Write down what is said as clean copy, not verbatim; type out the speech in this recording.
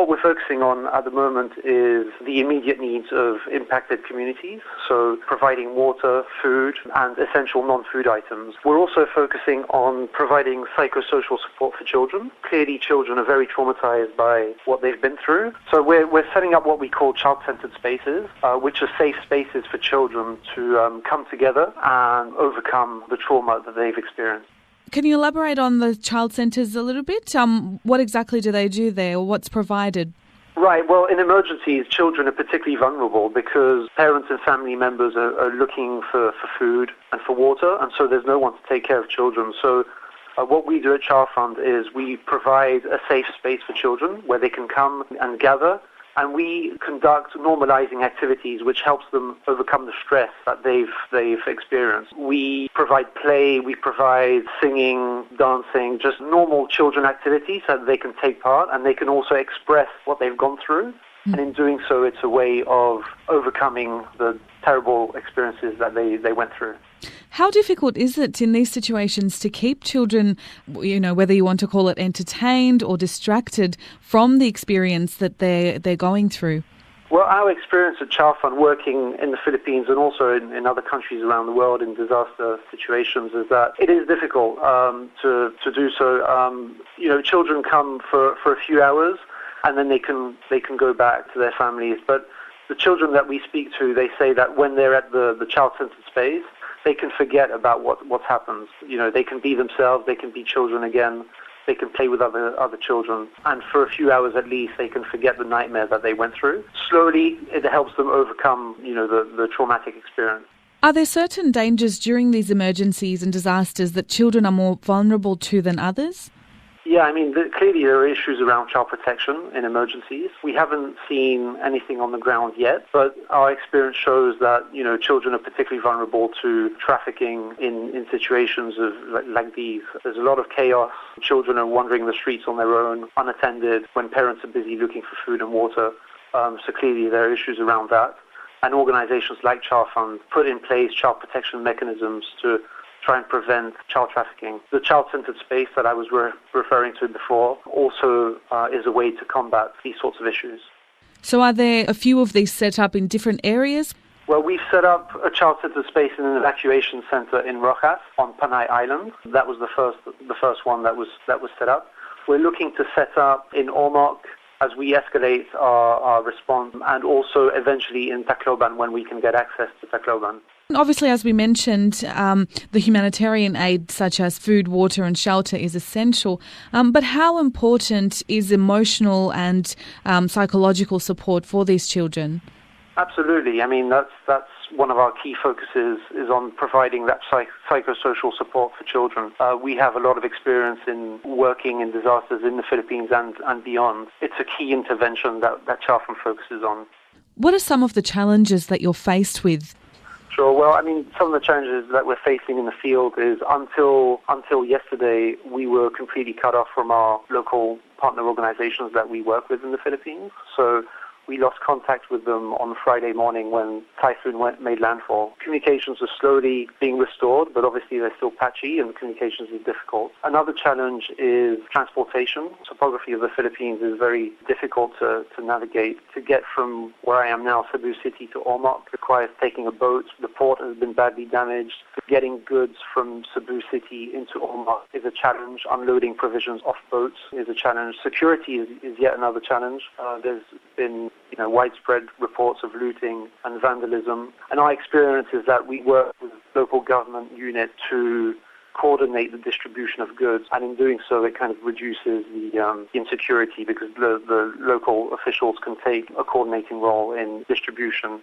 what we're focusing on at the moment is the immediate needs of impacted communities, so providing water, food, and essential non-food items. We're also focusing on providing psychosocial support for children. Clearly, children are very traumatized by what they've been through. So we're setting up what we call child-centered spaces, which are safe spaces for children to come together and overcome the trauma that they've experienced. Can you elaborate on the child centres a little bit? What exactly do they do there, or what's provided? Right, well, in emergencies, children are particularly vulnerable because parents and family members are looking for food and for water, and so there's no one to take care of children. So what we do at ChildFund is we provide a safe space for children where they can come and gather, and we conduct normalizing activities which helps them overcome the stress that they've experienced. We provide play, we provide singing, dancing, just normal children activities so that they can take part and they can also express what they've gone through. And in doing so, it's a way of overcoming the terrible experiences that they went through. How difficult is it in these situations to keep children, whether you want to call it entertained or distracted from the experience that they're going through? Well, our experience at ChildFund working in the Philippines and also in other countries around the world in disaster situations is that it is difficult to do so. Children come for a few hours and then they can go back to their families. But the children that we speak to, they say that when they're at the child-centered space, they can forget about what's happened. They can be themselves, they can be children again, they can play with other children, and for a few hours at least, they can forget the nightmare that they went through. Slowly, it helps them overcome, the traumatic experience. Are there certain dangers during these emergencies and disasters that children are more vulnerable to than others? Yeah, clearly there are issues around child protection in emergencies. We haven't seen anything on the ground yet, but our experience shows that, children are particularly vulnerable to trafficking in situations like these. There's a lot of chaos. Children are wandering the streets on their own, unattended, when parents are busy looking for food and water. So clearly there are issues around that. And organizations like ChildFund put in place child protection mechanisms to try and prevent child trafficking. The child-centered space that I was referring to before also is a way to combat these sorts of issues. So are there a few of these set up in different areas? Well, we've set up a child-centered space in an evacuation centre in Rojas on Panay Island. That was the first one that was set up. We're looking to set up in Ormoc as we escalate our response, and also eventually in Tacloban when we can get access to Tacloban. Obviously, as we mentioned, the humanitarian aid such as food, water and shelter is essential. But how important is emotional and psychological support for these children? Absolutely. That's one of our key focuses is on providing that psychosocial support for children. We have a lot of experience in working in disasters in the Philippines and beyond. It's a key intervention that ChildFund focuses on. What are some of the challenges that you're faced with? Sure. Well, some of the challenges that we're facing in the field is until yesterday, we were completely cut off from our local partner organizations that we work with in the Philippines. So we lost contact with them on Friday morning when Typhoon made landfall. Communications are slowly being restored, but obviously they're still patchy and communications is difficult. Another challenge is transportation. Topography of the Philippines is very difficult to navigate. To get from where I am now, Cebu City, to Ormoc requires taking a boat. The port has been badly damaged. Getting goods from Cebu City into Ormoc is a challenge. Unloading provisions off boats is a challenge. Security is yet another challenge. There's been widespread reports of looting and vandalism. And our experience is that we work with local government units to coordinate the distribution of goods, and in doing so it kind of reduces the insecurity because the local officials can take a coordinating role in distribution.